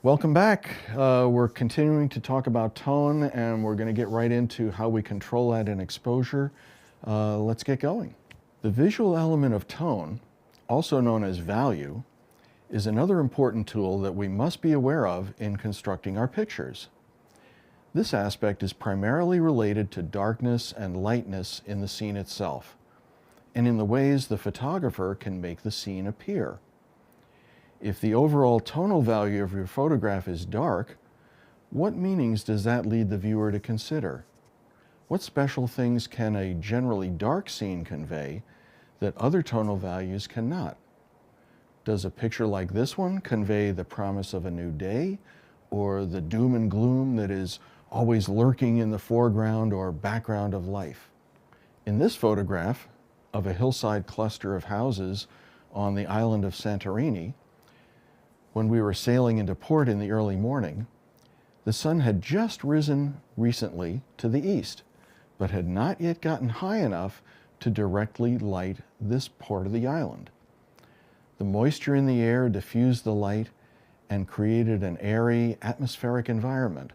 Welcome back. We're continuing to talk about tone, and we're going to get right into how we control that in exposure. Let's get going. The visual element of tone, also known as value, is another important tool that we must be aware of in constructing our pictures. This aspect is primarily related to darkness and lightness in the scene itself, and in the ways the photographer can make the scene appear. If the overall tonal value of your photograph is dark, what meanings does that lead the viewer to consider? What special things can a generally dark scene convey that other tonal values cannot? Does a picture like this one convey the promise of a new day, or the doom and gloom that is always lurking in the foreground or background of life? In this photograph of a hillside cluster of houses on the island of Santorini, when we were sailing into port in the early morning, the sun had just risen recently to the east, but had not yet gotten high enough to directly light this part of the island. The moisture in the air diffused the light and created an airy, atmospheric environment.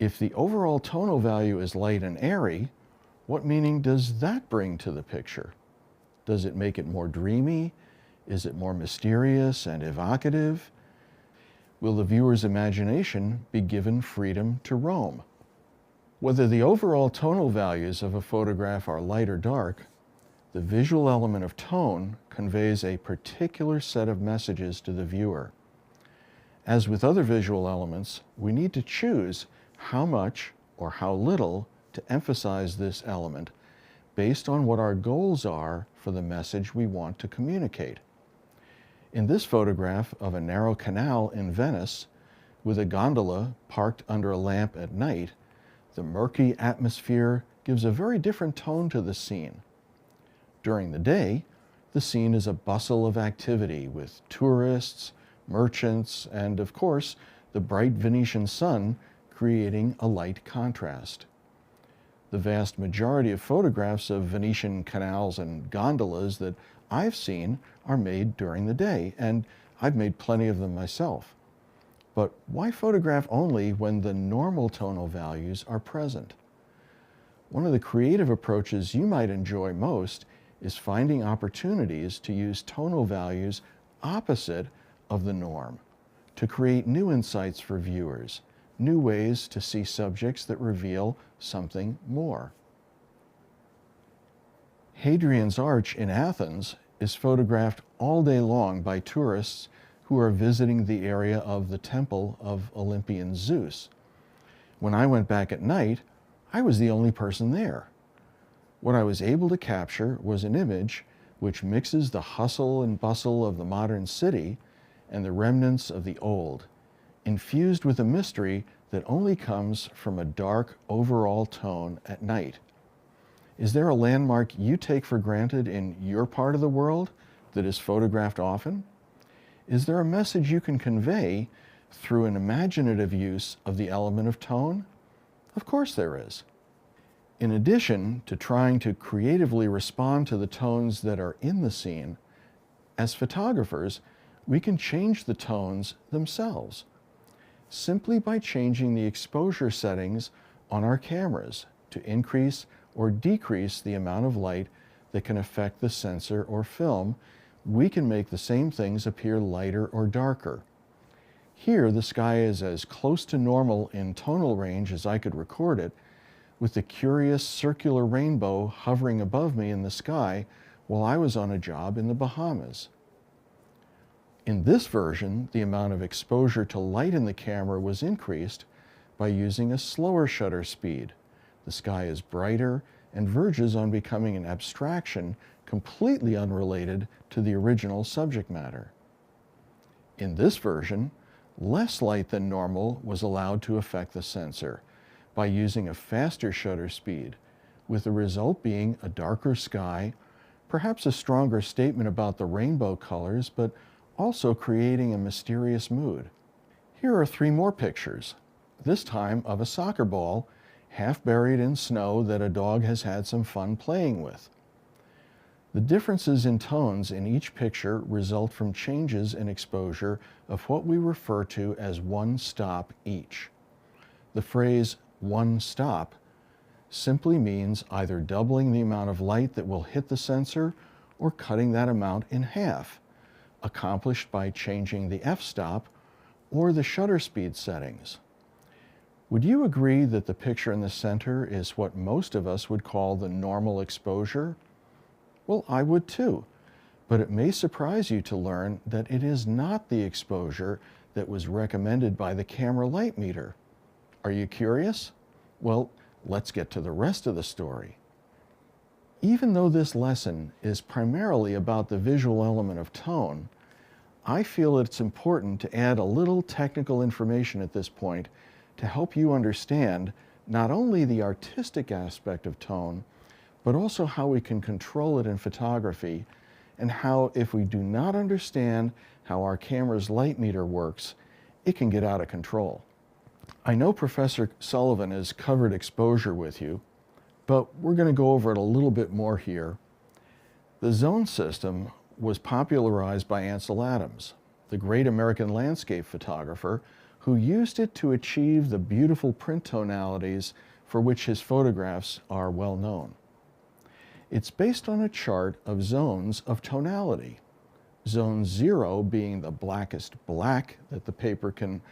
If the overall tonal value is light and airy, what meaning does that bring to the picture? Does it make it more dreamy? Is it more mysterious and evocative? Will the viewer's imagination be given freedom to roam? Whether the overall tonal values of a photograph are light or dark, the visual element of tone conveys a particular set of messages to the viewer. As with other visual elements, we need to choose how much or how little to emphasize this element based on what our goals are for the message we want to communicate. In this photograph of a narrow canal in Venice, with a gondola parked under a lamp at night, the murky atmosphere gives a very different tone to the scene. During the day, the scene is a bustle of activity with tourists, merchants, and of course, the bright Venetian sun creating a light contrast. The vast majority of photographs of Venetian canals and gondolas that I've seen are made during the day, and I've made plenty of them myself. But why photograph only when the normal tonal values are present? One of the creative approaches you might enjoy most is finding opportunities to use tonal values opposite of the norm to create new insights for viewers, new ways to see subjects that reveal something more. Hadrian's Arch in Athens is photographed all day long by tourists who are visiting the area of the temple of Olympian Zeus. When I went back at night, I was the only person there. What I was able to capture was an image which mixes the hustle and bustle of the modern city and the remnants of the old, infused with a mystery that only comes from a dark overall tone at night. Is there a landmark you take for granted in your part of the world that is photographed often? Is there a message you can convey through an imaginative use of the element of tone? Of course there is. In addition to trying to creatively respond to the tones that are in the scene, as photographers, we can change the tones themselves simply by changing the exposure settings on our cameras to increase or decrease the amount of light that can affect the sensor or film. We can make the same things appear lighter or darker. Here, the sky is as close to normal in tonal range as I could record it, with the curious circular rainbow hovering above me in the sky while I was on a job in the Bahamas. In this version, the amount of exposure to light in the camera was increased by using a slower shutter speed. The sky is brighter and verges on becoming an abstraction completely unrelated to the original subject matter. In this version, less light than normal was allowed to affect the sensor by using a faster shutter speed, with the result being a darker sky, perhaps a stronger statement about the rainbow colors, but also creating a mysterious mood. Here are 3 more pictures, this time of a soccer ball half buried in snow that a dog has had some fun playing with. The differences in tones in each picture result from changes in exposure of what we refer to as one stop each. The phrase one stop simply means either doubling the amount of light that will hit the sensor or cutting that amount in half, accomplished by changing the f-stop or the shutter speed settings. Would you agree that the picture in the center is what most of us would call the normal exposure? Well, I would too, but it may surprise you to learn that it is not the exposure that was recommended by the camera light meter. Are you curious? Well, let's get to the rest of the story. Even though this lesson is primarily about the visual element of tone, I feel it's important to add a little technical information at this point to help you understand not only the artistic aspect of tone, but also how we can control it in photography, and how, if we do not understand how our camera's light meter works, it can get out of control. I know Professor Sullivan has covered exposure with you, but we're going to go over it a little bit more here. The zone system was popularized by Ansel Adams, the great American landscape photographer, who used it to achieve the beautiful print tonalities for which his photographs are well known. It's based on a chart of zones of tonality. Zone 0 being the blackest black that the paper can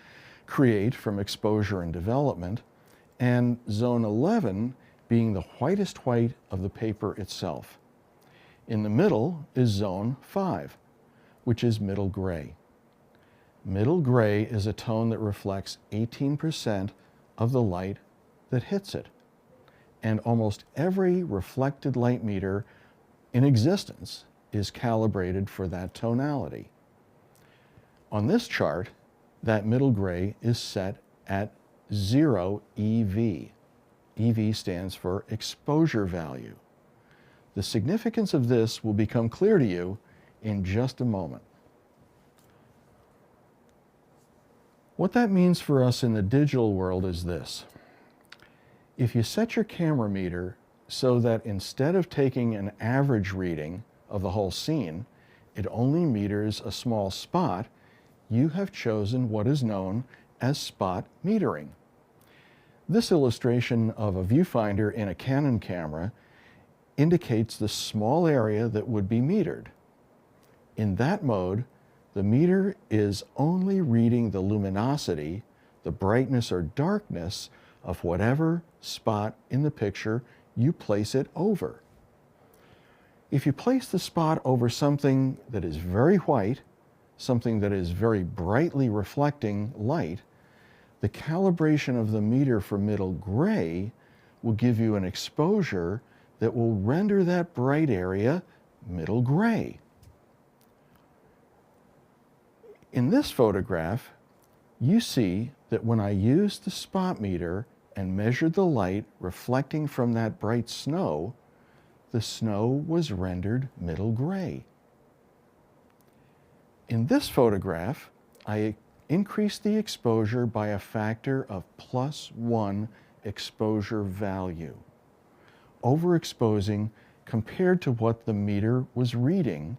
create from exposure and development, and zone 11 being the whitest white of the paper itself. In the middle is zone 5, which is middle gray. Middle gray is a tone that reflects 18% of the light that hits it. And almost every reflected light meter in existence is calibrated for that tonality. On this chart, that middle gray is set at 0 EV. EV stands for exposure value. The significance of this will become clear to you in just a moment. What that means for us in the digital world is this. If you set your camera meter so that instead of taking an average reading of the whole scene, it only meters a small spot, you have chosen what is known as spot metering. This illustration of a viewfinder in a Canon camera indicates the small area that would be metered. In that mode, the meter is only reading the luminosity, the brightness or darkness of whatever spot in the picture you place it over. If you place the spot over something that is very white, something that is very brightly reflecting light, the calibration of the meter for middle gray will give you an exposure that will render that bright area middle gray. In this photograph, you see that when I used the spot meter and measured the light reflecting from that bright snow, the snow was rendered middle gray. In this photograph, I increased the exposure by a factor of +1 exposure value, overexposing compared to what the meter was reading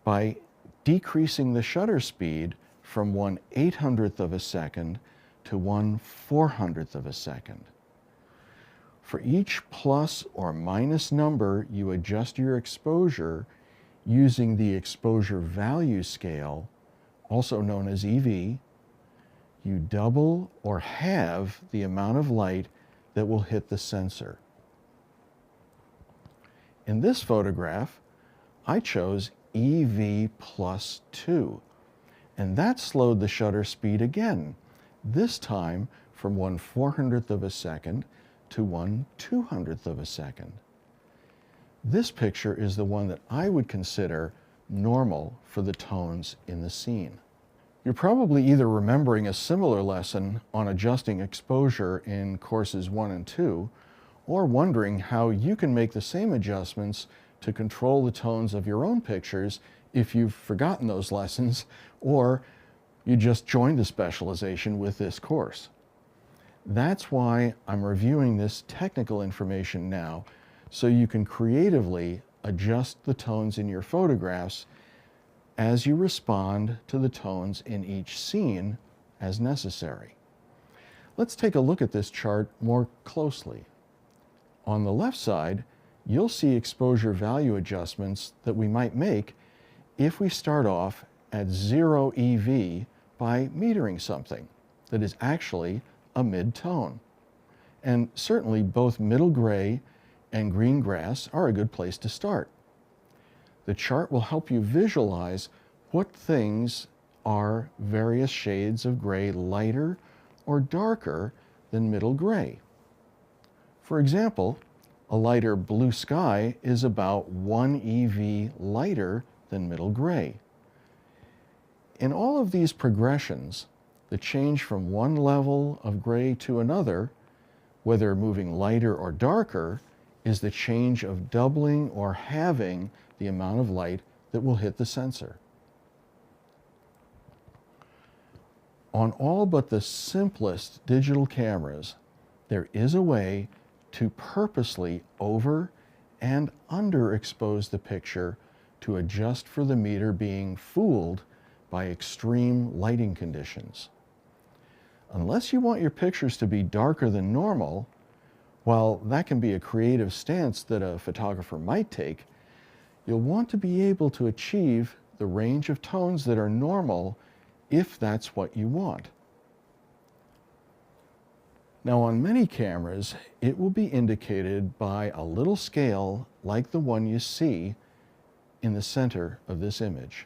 by decreasing the shutter speed from 1/800th of a second to 1/400th of a second. For each plus or minus number you adjust your exposure using the exposure value scale, also known as EV, you double or halve the amount of light that will hit the sensor. In this photograph, I chose EV +2, and that slowed the shutter speed again, this time from 1/400th of a second to 1/200th of a second. This picture is the one that I would consider normal for the tones in the scene. You're probably either remembering a similar lesson on adjusting exposure in courses 1 and 2, or wondering how you can make the same adjustments to control the tones of your own pictures if you've forgotten those lessons, or you just joined the specialization with this course. That's why I'm reviewing this technical information now, so you can creatively adjust the tones in your photographs as you respond to the tones in each scene as necessary. Let's take a look at this chart more closely. On the left side, you'll see exposure value adjustments that we might make if we start off at 0 EV by metering something that is actually a mid-tone. And certainly both middle gray and green grass are a good place to start. The chart will help you visualize what things are various shades of gray lighter or darker than middle gray. For example, a lighter blue sky is about 1 EV lighter than middle gray. In all of these progressions, the change from one level of gray to another, whether moving lighter or darker, is the change of doubling or halving the amount of light that will hit the sensor. On all but the simplest digital cameras, there is a way to purposely over and underexpose the picture to adjust for the meter being fooled by extreme lighting conditions. Unless you want your pictures to be darker than normal, while that can be a creative stance that a photographer might take, you'll want to be able to achieve the range of tones that are normal if that's what you want. Now, on many cameras, it will be indicated by a little scale like the one you see in the center of this image.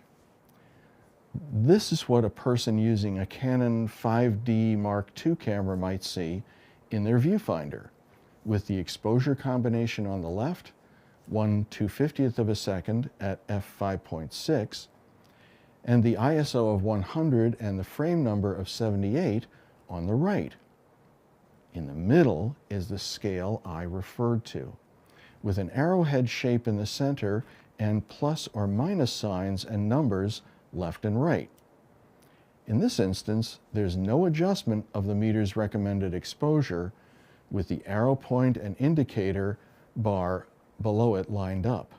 This is what a person using a Canon 5D Mark II camera might see in their viewfinder, with the exposure combination on the left, 1/250th of a second at f5.6, and the ISO of 100 and the frame number of 78 on the right. In the middle is the scale I referred to, with an arrowhead shape in the center and plus or minus signs and numbers left and right. In this instance, there's no adjustment of the meter's recommended exposure, with the arrow point and indicator bar below it lined up.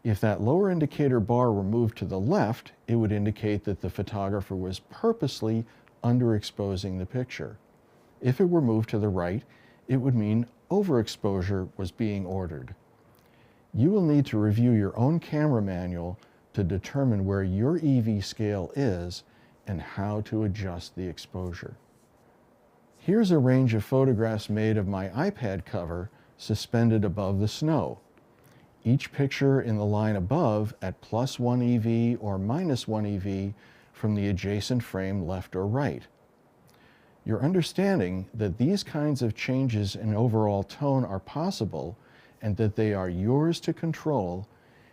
If that lower indicator bar were moved to the left, it would indicate that the photographer was purposely underexposing the picture. If it were moved to the right, it would mean overexposure was being ordered. You will need to review your own camera manual to determine where your EV scale is and how to adjust the exposure. Here's a range of photographs made of my iPad cover suspended above the snow. Each picture in the line above at +1 EV or -1 EV from the adjacent frame left or right. Your understanding that these kinds of changes in overall tone are possible and that they are yours to control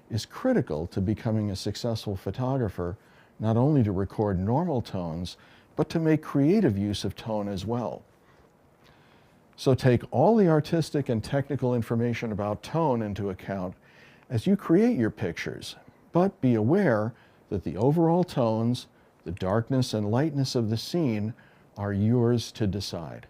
is critical to becoming a successful photographer, not only to record normal tones, but to make creative use of tone as well. So take all the artistic and technical information about tone into account as you create your pictures, but be aware that the overall tones, the darkness and lightness of the scene are yours to decide.